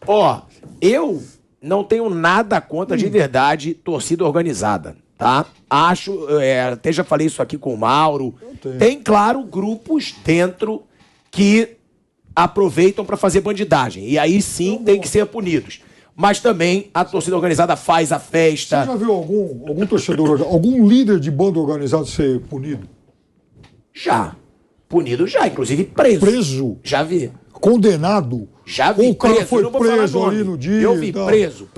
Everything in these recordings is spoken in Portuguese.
Ó, eu não tenho nada contra, de verdade, torcida organizada, tá? Acho, até já falei isso aqui com o Mauro. Tem, claro, grupos dentro que aproveitam para fazer bandidagem. E aí sim tem que ser punidos. Mas também a torcida organizada faz a festa. Você já viu algum torcedor, algum líder de banda organizado ser punido? Já. Punido já, inclusive preso. Preso? Já vi. Condenado? Já vi. Ou o cara preso, foi eu não vou falar preso nome. ali no dia? Eu vi, e tal? preso.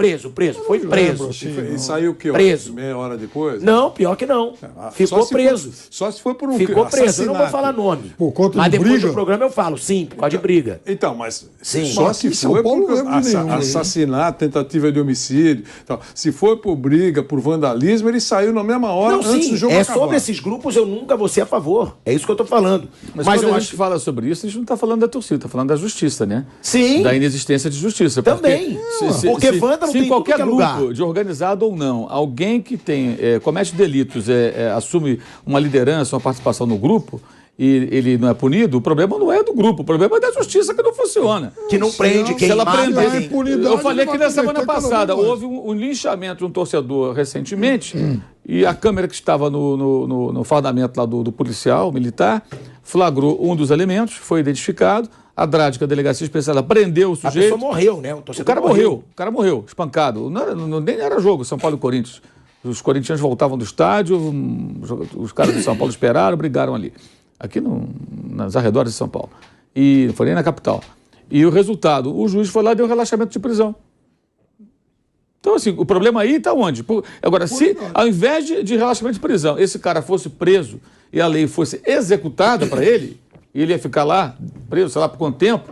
Foi preso. Assim, E saiu o quê? Preso. Meia hora depois? Não, pior que não. Ficou preso. Só se foi por um Ficou preso. Eu não vou assassinato. falar nome. Por conta Mas de depois briga? do programa eu falo, sim, por causa de briga. Então, mas Sim. só Mas se aqui em São foi Paulo por não lembro de nenhum, assassinato, tentativa de homicídio. Então, se foi por briga, por vandalismo, ele saiu na mesma hora Não, antes sim, do jogo é acabar. sobre esses grupos eu nunca vou ser a favor. É isso que eu tô falando. Mas eu quando a acho gente fala sobre isso, a gente não está falando da torcida, está falando da justiça, né? Sim. Da inexistência de justiça. Também. Porque vândalo tem se em qualquer tudo que é grupo, lugar. de organizado ou não, alguém que tem, comete delitos, assume uma liderança, uma participação no grupo, e ele não é punido, o problema não é do grupo, o problema é da justiça que não funciona. Que não prende quem Se ela mata prender, quem. impunidade, eu falei ele que vai na semana cometer cada passada vez mais. houve um linchamento de um torcedor recentemente e a câmera que estava no fardamento lá do policial militar flagrou um dos elementos, foi identificado, a DRAD, que é a Delegacia Especial, prendeu o A sujeito. pessoa morreu, né? O O torcedor cara morreu, espancado. Nem era jogo, São Paulo e Corinthians. Os corintianos voltavam do estádio, os caras de São Paulo esperaram, brigaram ali. Aqui nas arredores de São Paulo. E foi nem na capital. E o resultado, o juiz foi lá e deu relaxamento de prisão. Então, assim, o problema aí está onde? Agora, se ao invés de relaxamento de prisão, esse cara fosse preso e a lei fosse executada para ele, e ele ia ficar lá, preso, sei lá, por quanto tempo,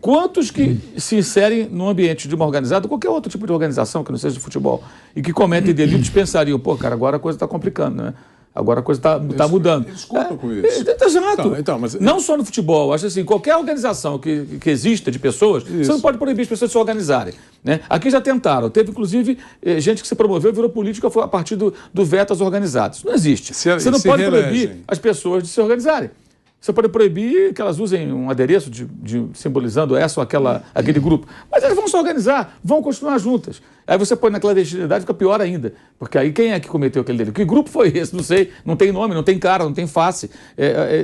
quantos que se inserem no ambiente de uma organizada, qualquer outro tipo de organização que não seja de futebol, e que cometem delitos, pensariam, pô, cara, agora a coisa está complicando, né? Agora a coisa está mudando. Eles contam com isso. Exato. Então, mas- Não só no futebol. Acho assim, qualquer organização que exista de pessoas, você não pode proibir as pessoas de se organizarem. Né? Aqui já tentaram. Teve, inclusive, gente que se promoveu, virou política a partir do veto às organizadas. Isso não existe. Você não pode proibir as pessoas de se organizarem. Você pode proibir que elas usem um adereço simbolizando essa ou aquele grupo. Mas elas vão se organizar, vão continuar juntas. Aí você põe na clandestinidade, fica pior ainda. Porque aí quem é que cometeu aquele delito? Que grupo foi esse? Não sei. Não tem nome, não tem cara, não tem face.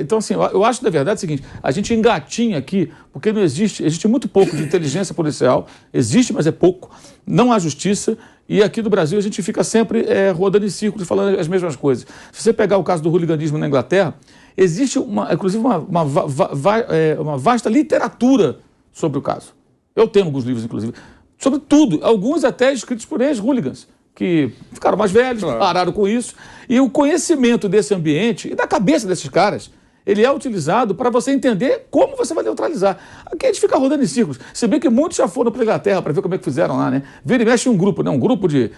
Então, assim, eu acho, na verdade, o seguinte, a gente engatinha aqui, porque não existe muito pouco de inteligência policial, existe, mas é pouco. Não há justiça. E aqui no Brasil a gente fica sempre rodando em círculos, falando as mesmas coisas. Se você pegar o caso do hooliganismo na Inglaterra, existe, inclusive, uma vasta literatura sobre o caso. Eu tenho alguns livros, inclusive, sobre tudo. Alguns até escritos por ex-hooligans, que ficaram mais velhos, pararam com isso. E o conhecimento desse ambiente e da cabeça desses caras, ele é utilizado para você entender como você vai neutralizar. Aqui a gente fica rodando em círculos. Se bem que muitos já foram para a Inglaterra para ver como é que fizeram lá, né? Vira e mexe um grupo, né? Um grupo de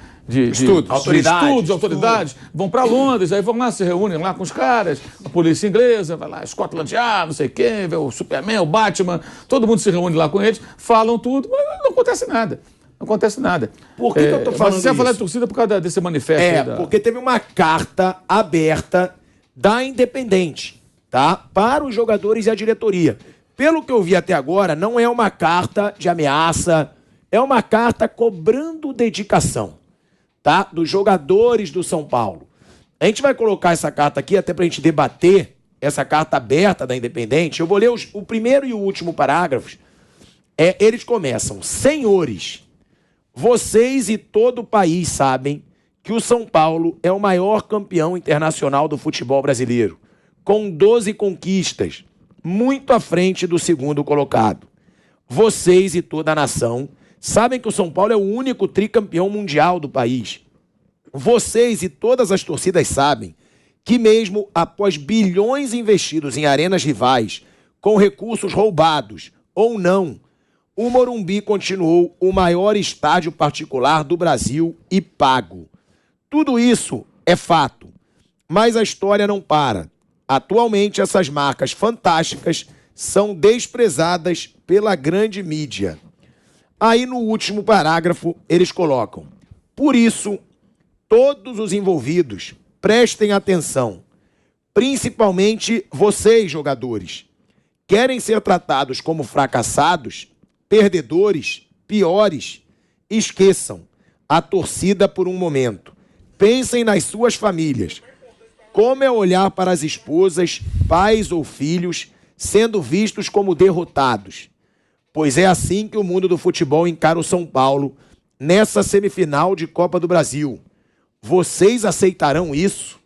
autoridades, vão para Londres, aí vão lá, se reúnem lá com os caras, a polícia inglesa, vai lá, Scotland Yard, não sei quem, vê o Superman, o Batman, todo mundo se reúne lá com eles, falam tudo, mas não acontece nada. Não acontece nada. Por que eu tô falando Mas você vai falar de isso? torcida por causa desse manifesto? Porque teve uma carta aberta da Independente, tá? Para os jogadores e a diretoria. Pelo que eu vi até agora, não é uma carta de ameaça, é uma carta cobrando dedicação, tá? Dos jogadores do São Paulo. A gente vai colocar essa carta aqui até pra gente debater essa carta aberta da Independente. Eu vou ler o primeiro e o último parágrafos. Eles começam: senhores, vocês e todo o país sabem que o São Paulo é o maior campeão internacional do futebol brasileiro, com 12 conquistas, muito à frente do segundo colocado. Vocês e toda a nação sabem que o São Paulo é o único tricampeão mundial do país. Vocês e todas as torcidas sabem que mesmo após bilhões investidos em arenas rivais, com recursos roubados ou não, o Morumbi continuou o maior estádio particular do Brasil e pago. Tudo isso é fato, mas a história não para. Atualmente, essas marcas fantásticas são desprezadas pela grande mídia. Aí, no último parágrafo, eles colocam: por isso, todos os envolvidos prestem atenção, principalmente vocês, jogadores. Querem ser tratados como fracassados, perdedores? piores. Esqueçam a torcida por um momento. Pensem nas suas famílias. Como é olhar para as esposas, pais ou filhos sendo vistos como derrotados? Pois é assim que o mundo do futebol encara o São Paulo nessa semifinal de Copa do Brasil. Vocês aceitarão isso?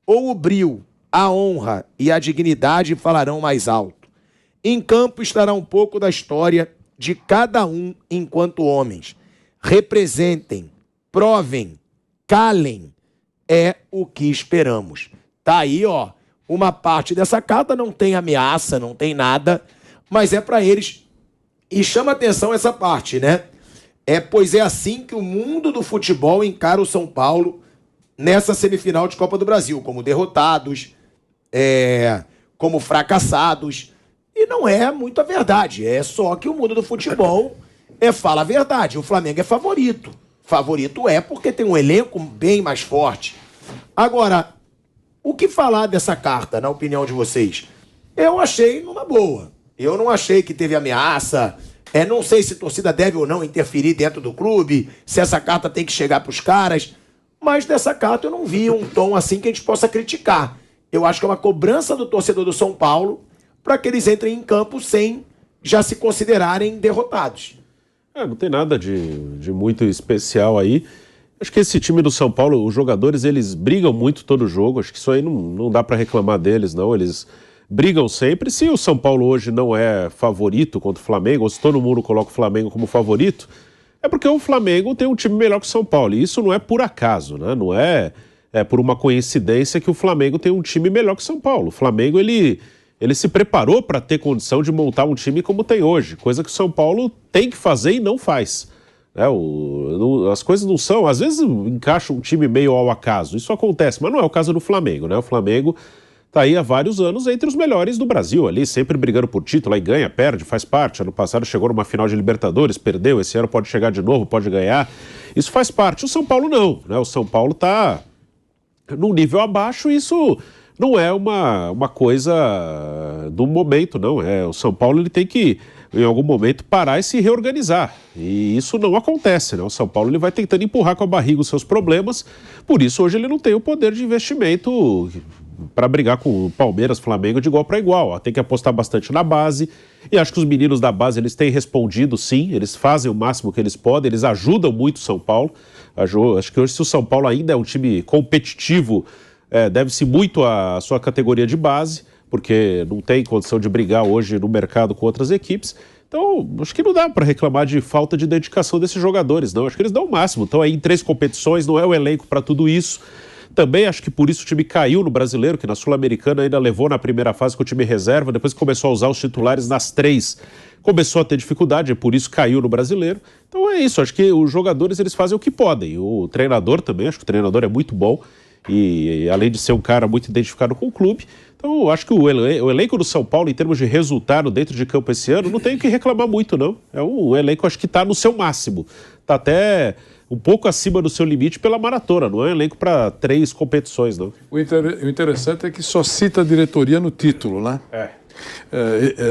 Ou o brio, a honra e a dignidade falarão mais alto? Em campo estará um pouco da história de cada um enquanto homens. Representem, provem, calem. É o que esperamos. Tá aí, ó, uma parte dessa carta, não tem ameaça, não tem nada, mas é para eles. E chama atenção essa parte, né? Pois é assim que o mundo do futebol encara o São Paulo nessa semifinal de Copa do Brasil, como derrotados, como fracassados. E não é muito a verdade, é só que o mundo do futebol fala a verdade. O Flamengo é favorito. Favorito porque tem um elenco bem mais forte. Agora, o que falar dessa carta, na opinião de vocês? Eu achei numa boa. Eu não achei que teve ameaça. Não sei se a torcida deve ou não interferir dentro do clube, se essa carta tem que chegar para os caras. Mas dessa carta eu não vi um tom assim que a gente possa criticar. Eu acho que é uma cobrança do torcedor do São Paulo para que eles entrem em campo sem já se considerarem derrotados. Não tem nada de muito especial aí. Acho que esse time do São Paulo, os jogadores, eles brigam muito todo jogo. Acho que isso aí não dá para reclamar deles, não. Eles brigam sempre. Se o São Paulo hoje não é favorito contra o Flamengo, ou se todo mundo coloca o Flamengo como favorito, é porque o Flamengo tem um time melhor que o São Paulo. E isso não é por acaso, né? Não é por uma coincidência que o Flamengo tem um time melhor que o São Paulo. O Flamengo, ele se preparou para ter condição de montar um time como tem hoje, coisa que o São Paulo tem que fazer e não faz. As coisas não são, às vezes encaixa um time meio ao acaso, isso acontece, mas não é o caso do Flamengo, né? O Flamengo está aí há vários anos entre os melhores do Brasil, ali sempre brigando por título, aí ganha, perde, faz parte. Ano passado chegou numa final de Libertadores, perdeu, esse ano pode chegar de novo, pode ganhar, isso faz parte. O São Paulo não, né? O São Paulo está num nível abaixo, isso não é uma coisa do momento, não. O São Paulo ele tem que, em algum momento, parar e se reorganizar. E isso não acontece, né? O São Paulo ele vai tentando empurrar com a barriga os seus problemas, por isso hoje ele não tem o poder de investimento para brigar com o Palmeiras, Flamengo de igual para igual. Tem que apostar bastante na base, e acho que os meninos da base eles têm respondido sim, eles fazem o máximo que eles podem, eles ajudam muito o São Paulo. Acho que hoje, se o São Paulo ainda é um time competitivo, deve-se muito à sua categoria de base, porque não tem condição de brigar hoje no mercado com outras equipes. Então, acho que não dá para reclamar de falta de dedicação desses jogadores, não. Acho que eles dão o máximo. Estão aí em 3 competições, não é o elenco para tudo isso. Também acho que por isso o time caiu no Brasileiro, que na Sul-Americana ainda levou na primeira fase com o time reserva, depois que começou a usar os titulares nas 3, começou a ter dificuldade, por isso caiu no Brasileiro. Então é isso, acho que os jogadores eles fazem o que podem. O treinador também, acho que o treinador é muito bom, e além de ser um cara muito identificado com o clube. Então eu acho que o elenco do São Paulo, em termos de resultado dentro de campo esse ano, não tem o que reclamar muito, não. É um elenco, acho que está no seu máximo. Está até um pouco acima do seu limite pela maratona, não é um elenco para 3 competições, não. O interessante é que só cita a diretoria no título, né?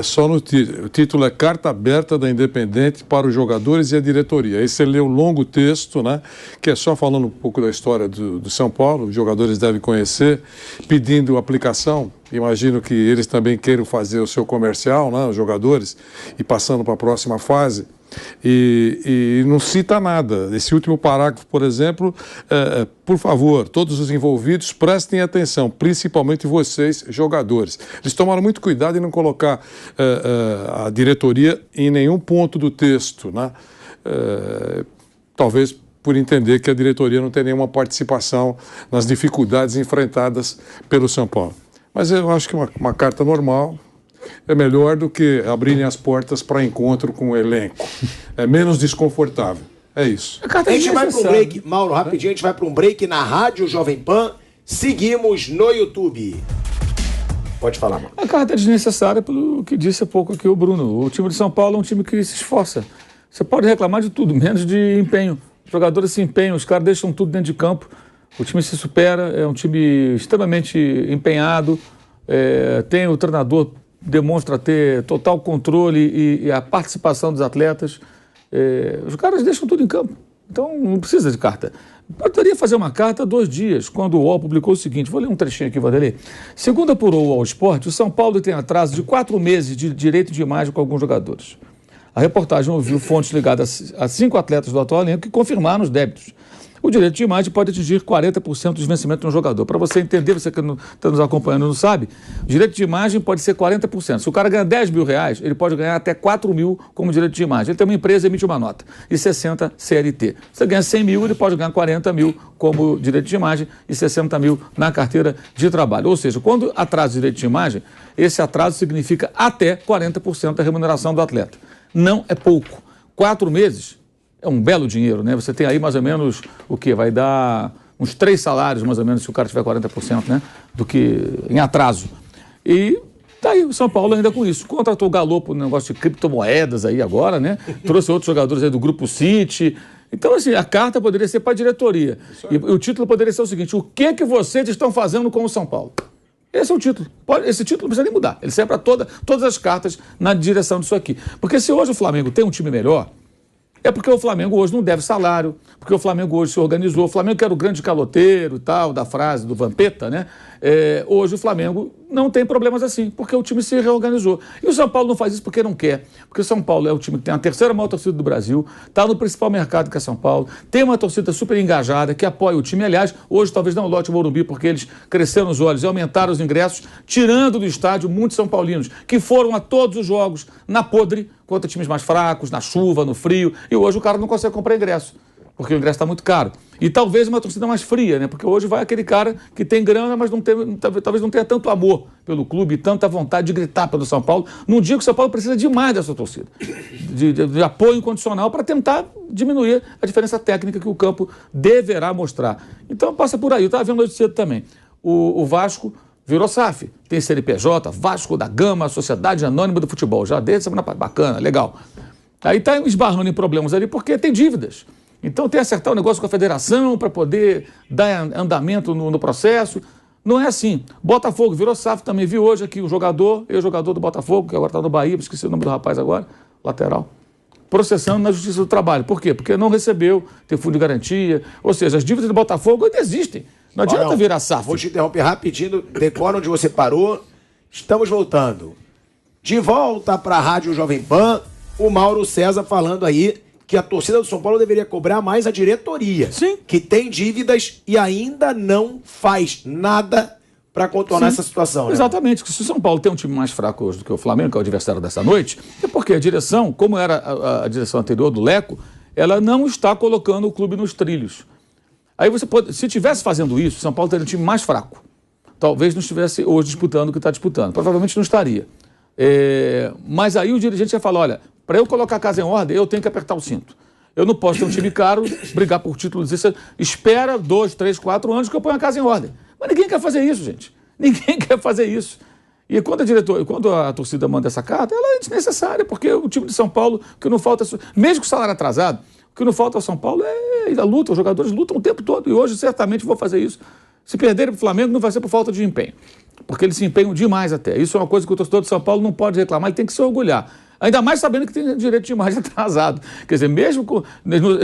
Só no título. O título é Carta Aberta da Independente para os jogadores e a diretoria. Aí você lê um longo texto, né? Que é só falando um pouco da história do São Paulo, os jogadores devem conhecer, pedindo aplicação. Imagino que eles também queiram fazer o seu comercial, né? Os jogadores, e passando para a próxima fase. E não cita nada. Esse último parágrafo, por exemplo, por favor, todos os envolvidos prestem atenção, principalmente vocês, jogadores. Eles tomaram muito cuidado em não colocar a diretoria em nenhum ponto do texto, né? Talvez por entender que a diretoria não tem nenhuma participação nas dificuldades enfrentadas pelo São Paulo. Mas eu acho que uma carta normal é melhor do que abrirem as portas para encontro com o elenco. É menos desconfortável. É isso. A gente vai para um break, Mauro, rapidinho, a gente vai para um break na Rádio Jovem Pan. Seguimos no YouTube. Pode falar, Mauro. A carta é desnecessária pelo que disse há pouco aqui o Bruno. O time de São Paulo é um time que se esforça. Você pode reclamar de tudo, menos de empenho. Os jogadores se empenham, os caras deixam tudo dentro de campo. O time se supera, é um time extremamente empenhado. Tem o treinador demonstra ter total controle e a participação dos atletas. Os caras deixam tudo em campo. Então, não precisa de carta. Poderia fazer uma carta 2 dias, quando o UOL publicou o seguinte, vou ler um trechinho aqui, Vanderlei. Segundo apurou o UOL Esporte, o São Paulo tem atraso de 4 meses de direito de imagem com alguns jogadores. A reportagem ouviu fontes ligadas a 5 atletas do atual elenco que confirmaram os débitos. O direito de imagem pode atingir 40% dos vencimentos de um jogador. Para você entender, você que está nos acompanhando não sabe, o direito de imagem pode ser 40%. Se o cara ganha 10 mil reais, ele pode ganhar até 4 mil como direito de imagem. Ele tem uma empresa, emite uma nota, e 60 CLT. Você ganha 100 mil, ele pode ganhar 40 mil como direito de imagem e 60 mil na carteira de trabalho. Ou seja, quando atrasa o direito de imagem, esse atraso significa até 40% da remuneração do atleta. Não é pouco. 4 meses... é um belo dinheiro, né? Você tem aí mais ou menos o quê? Vai dar uns 3 salários, mais ou menos, se o cara tiver 40%, né? Do que em atraso. E tá aí o São Paulo ainda com isso. Contratou o Galopo no negócio de criptomoedas aí agora, né? Trouxe outros jogadores aí do Grupo City. Então, assim, a carta poderia ser para a diretoria. E o título poderia ser o seguinte: o que vocês estão fazendo com o São Paulo? Esse é o título. Esse título não precisa nem mudar. Ele serve para todas as cartas na direção disso aqui. Porque se hoje o Flamengo tem um time melhor, é porque o Flamengo hoje não deve salário, porque o Flamengo hoje se organizou. O Flamengo, que era o grande caloteiro e tal, da frase do Vampeta, né? Hoje o Flamengo não tem problemas assim, porque o time se reorganizou. E o São Paulo não faz isso porque não quer. Porque o São Paulo é o time que tem a 3ª maior torcida do Brasil, está no principal mercado que é São Paulo, tem uma torcida super engajada, que apoia o time. Aliás, hoje talvez não lote o Morumbi, porque eles cresceram os olhos e aumentaram os ingressos, tirando do estádio muitos são paulinos, que foram a todos os jogos na podre, contra times mais fracos, na chuva, no frio, e hoje o cara não consegue comprar ingresso, porque o ingresso está muito caro. E talvez uma torcida mais fria, né? Porque hoje vai aquele cara que tem grana, mas talvez não tenha tanto amor pelo clube, tanta vontade de gritar pelo São Paulo, num dia que o São Paulo precisa demais dessa torcida, de apoio incondicional para tentar diminuir a diferença técnica que o campo deverá mostrar. Então passa por aí. Eu estava vendo hoje cedo também. O Vasco virou SAF, tem CNPJ, Vasco da Gama, Sociedade Anônima do Futebol, já desde semana bacana, legal. Aí está esbarrando em problemas ali porque tem dívidas. Então tem que acertar o negócio com a federação para poder dar andamento no processo. Não é assim. Botafogo virou SAF também. Vi hoje aqui o jogador, ex-jogador do Botafogo, que agora está no Bahia, esqueci o nome do rapaz agora, lateral, processando na Justiça do Trabalho. Por quê? Porque não recebeu, tem fundo de garantia. Ou seja, as dívidas do Botafogo ainda existem. Não adianta virar SAF. Vou te interromper rapidinho, decora onde você parou. Estamos voltando. De volta para a Rádio Jovem Pan, o Mauro César falando aí que a torcida do São Paulo deveria cobrar mais a diretoria. Sim. Que tem dívidas e ainda não faz nada para contornar essa situação. Né? Exatamente. Se o São Paulo tem um time mais fraco hoje do que o Flamengo, que é o adversário dessa noite, é porque a direção, como era a direção anterior do Leco, ela não está colocando o clube nos trilhos. Aí você pode, se estivesse fazendo isso, o São Paulo teria um time mais fraco. Talvez não estivesse hoje disputando o que está disputando. Provavelmente não estaria. Mas aí o dirigente ia falar, olha, para eu colocar a casa em ordem, eu tenho que apertar o cinto. Eu não posso ter um time caro, brigar por título, dizer, espera 2, 3, 4 anos que eu ponho a casa em ordem. Mas ninguém quer fazer isso, gente. Ninguém quer fazer isso. E quando a torcida manda essa carta, ela é desnecessária, porque o time de São Paulo, que não falta, mesmo com o salário atrasado, o que não falta ao São Paulo é a luta. Os jogadores lutam o tempo todo e hoje certamente vou fazer isso. Se perderem para o Flamengo, não vai ser por falta de empenho, porque eles se empenham demais até. Isso é uma coisa que o torcedor de São Paulo não pode reclamar, ele tem que se orgulhar. Ainda mais sabendo que tem direito de imagem atrasado. Quer dizer, mesmo com...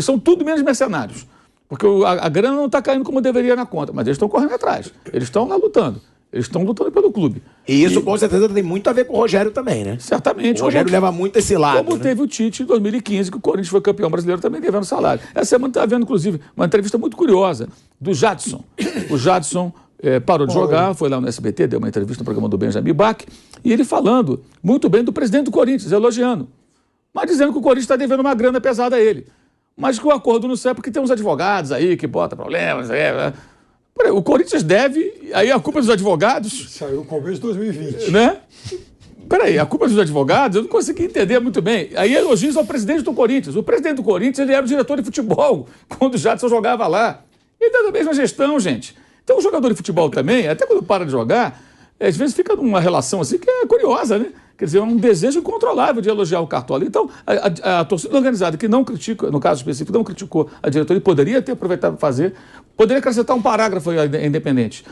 São tudo menos mercenários. Porque a grana não está caindo como deveria na conta, mas eles estão correndo atrás. Eles estão lá lutando. Eles estão lutando pelo clube. E isso, com certeza, tem muito a ver com o Rogério também, né? Certamente. O Rogério leva muito esse lado. Como teve o Tite em 2015, que o Corinthians foi campeão brasileiro também devendo salário. Essa semana estava vendo, inclusive, uma entrevista muito curiosa do Jadson. O Jadson parou de jogar, foi lá no SBT, deu uma entrevista no programa do Benjamin Bach, e ele falando muito bem do presidente do Corinthians, elogiando. Mas dizendo que o Corinthians está devendo uma grana pesada a ele. Mas que o acordo não serve porque tem uns advogados aí que botam problemas. O Corinthians deve, aí a culpa é dos advogados. Saiu no começo de 2020. Né? Peraí, a culpa é dos advogados? Eu não consegui entender muito bem. Aí elogios ao presidente do Corinthians. O presidente do Corinthians, ele era o diretor de futebol quando o Jadson jogava lá. Ele é da mesma gestão, gente. Então o jogador de futebol também, até quando para de jogar, às vezes fica numa relação assim que é curiosa, né? Quer dizer, é um desejo incontrolável de elogiar o Cartola. Então, a torcida organizada que não critica, no caso específico, não criticou a diretoria, poderia ter aproveitado para fazer, poderia acrescentar um parágrafo aí, independente.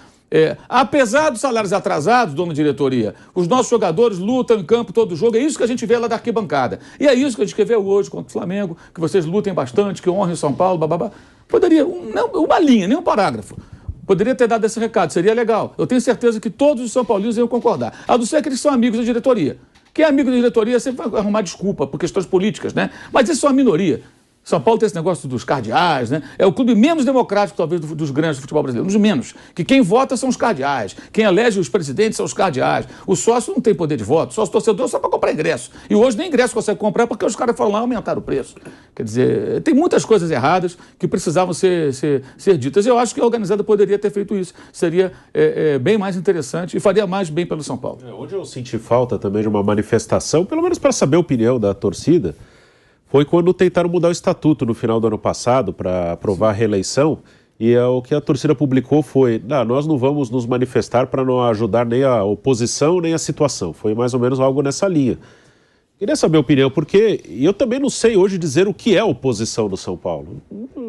Apesar dos salários atrasados, dona diretoria, os nossos jogadores lutam em campo todo jogo, é isso que a gente vê lá da arquibancada. E é isso que a gente quer ver hoje contra o Flamengo, que vocês lutem bastante, que honrem São Paulo, bababá. Poderia, uma linha, nem um parágrafo. Poderia ter dado esse recado, seria legal. Eu tenho certeza que todos os São Paulinos iam concordar. A não ser que eles são amigos da diretoria. Quem é amigo da diretoria sempre vai arrumar desculpa por questões políticas, né? Mas isso é uma minoria. São Paulo tem esse negócio dos cardeais, né? É o clube menos democrático, talvez, dos grandes do futebol brasileiro. Um dos menos. Que quem vota são os cardeais. Quem elege os presidentes são os cardeais. O sócio não tem poder de voto. O sócio torcedor só para comprar ingresso. E hoje nem ingresso consegue comprar porque os caras falam lá aumentaram o preço. Quer dizer, tem muitas coisas erradas que precisavam ser ditas. Eu acho que a organizada poderia ter feito isso. Seria bem mais interessante e faria mais bem pelo São Paulo. Onde eu senti falta também de uma manifestação, pelo menos para saber a opinião da torcida, foi quando tentaram mudar o estatuto no final do ano passado para aprovar a reeleição, e o que a torcida publicou foi: nós não vamos nos manifestar para não ajudar nem a oposição nem a situação. Foi mais ou menos algo nessa linha. Queria saber a opinião, porque eu também não sei hoje dizer o que é oposição no São Paulo.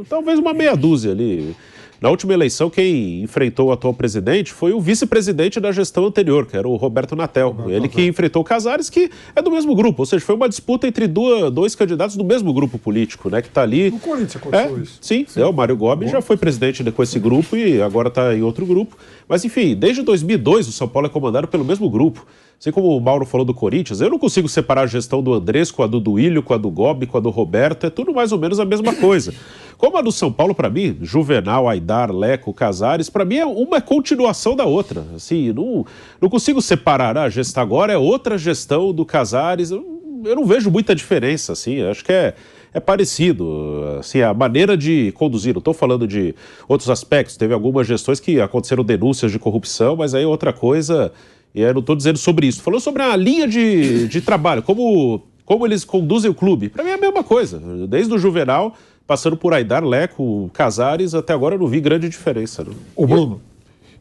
Talvez uma meia dúzia ali. Na última eleição, quem enfrentou o atual presidente foi o vice-presidente da gestão anterior, que era o Roberto Natel. Ele que enfrentou o Casares, que é do mesmo grupo. Ou seja, foi uma disputa entre dois candidatos do mesmo grupo político, né? Que está ali. No Corinthians aconteceu isso. Sim. O Mário Gobi já foi presidente com esse grupo e agora está em outro grupo. Mas, enfim, desde 2002 o São Paulo é comandado pelo mesmo grupo. Assim como o Mauro falou do Corinthians, eu não consigo separar a gestão do Andrés com a do Duílio, com a do Gobi, com a do Roberto. É tudo mais ou menos a mesma coisa. Como a do São Paulo, para mim, Juvenal, Aidar, Leco, Casares, para mim uma é continuação da outra. Assim, não consigo separar. A gestão agora é outra gestão do Casares. Eu não vejo muita diferença, assim. Acho que é parecido, assim, a maneira de conduzir. Não estou falando de outros aspectos. Teve algumas gestões que aconteceram denúncias de corrupção, mas aí outra coisa, e eu não estou dizendo sobre isso. Falou sobre a linha de trabalho, como eles conduzem o clube. Para mim é a mesma coisa, desde o Juvenal, passando por Aidar, Leco, Casares, até agora eu não vi grande diferença. Não. Ô Bruno,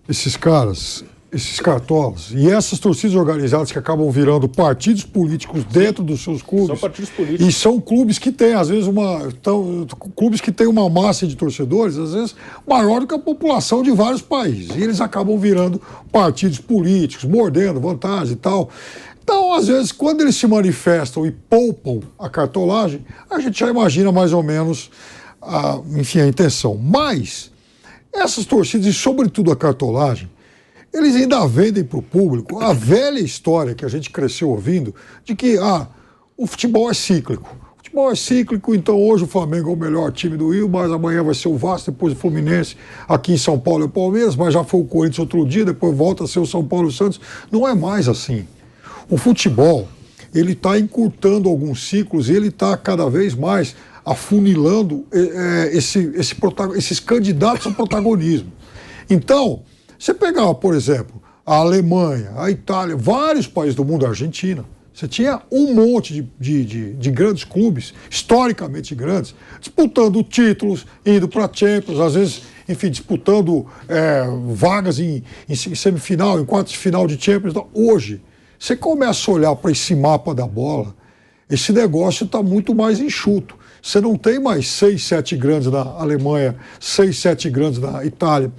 esses caras, esses cartolas e essas torcidas organizadas que acabam virando partidos políticos dentro dos seus clubes. São partidos políticos. E são clubes que têm, às vezes, clubes que têm uma massa de torcedores, às vezes, maior do que a população de vários países. E eles acabam virando partidos políticos, mordendo vantagem e tal. Então, às vezes, quando eles se manifestam e poupam a cartolagem, a gente já imagina mais ou menos a intenção. Mas essas torcidas, e sobretudo a cartolagem, eles ainda vendem para o público a velha história que a gente cresceu ouvindo, de que o futebol é cíclico. O futebol é cíclico, então hoje o Flamengo é o melhor time do Rio, mas amanhã vai ser o Vasco, depois o Fluminense, aqui em São Paulo é o Palmeiras, mas já foi o Corinthians outro dia, depois volta a ser o São Paulo e o Santos. Não é mais assim. O futebol, ele está encurtando alguns ciclos e ele está cada vez mais afunilando esses candidatos ao protagonismo. Então, você pegar, por exemplo, a Alemanha, a Itália, vários países do mundo, a Argentina, você tinha um monte de grandes clubes, historicamente grandes, disputando títulos, indo para a Champions, às vezes, enfim, disputando vagas em semifinal, em quartos de final de Champions. Então, hoje, você começa a olhar para esse mapa da bola, esse negócio está muito mais enxuto. Você não tem mais 6, 7 grandes na Alemanha, 6, 7 grandes na Itália.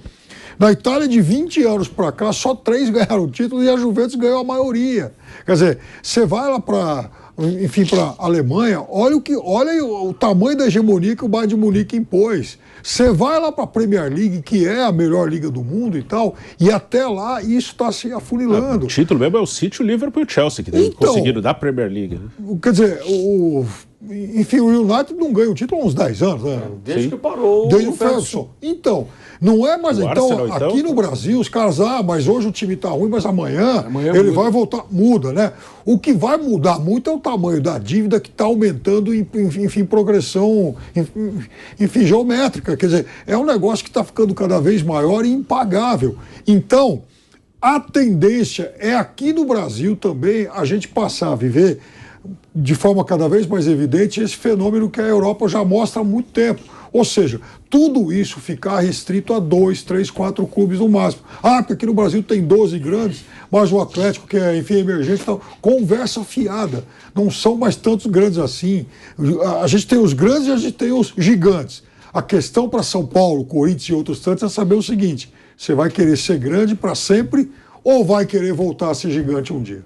Na Itália, de 20 anos para cá, só 3 ganharam o título e a Juventus ganhou a maioria. Quer dizer, você vai lá para a Alemanha, olha o tamanho da hegemonia que o Bayern de Munique impôs. Você vai lá para a Premier League, que é a melhor liga do mundo e tal, e até lá isso está se afunilando. O título mesmo é o City, o Liverpool e o Chelsea, que conseguiram dar a Premier League. Né? Quer dizer, o United não ganha o título há uns 10 anos, né? Desde que parou o Ferguson. Então, não é mais... Então, aqui no Brasil, os caras, mas hoje o time está ruim, mas amanhã ele vai voltar. Muda, né? O que vai mudar muito é o tamanho da dívida que está aumentando em progressão, geométrica. Quer dizer, é um negócio que está ficando cada vez maior e impagável. Então, a tendência é aqui no Brasil também a gente passar a viver de forma cada vez mais evidente esse fenômeno que a Europa já mostra há muito tempo. Ou seja, tudo isso ficar restrito a 2, 3, 4 clubes no máximo. Porque aqui no Brasil tem 12 grandes, mas o Atlético, que é, emergente, então, conversa fiada. Não são mais tantos grandes assim. A gente tem os grandes e a gente tem os gigantes. A questão para São Paulo, Corinthians e outros tantos é saber o seguinte: Você vai querer ser grande para sempre ou vai querer voltar a ser gigante um dia?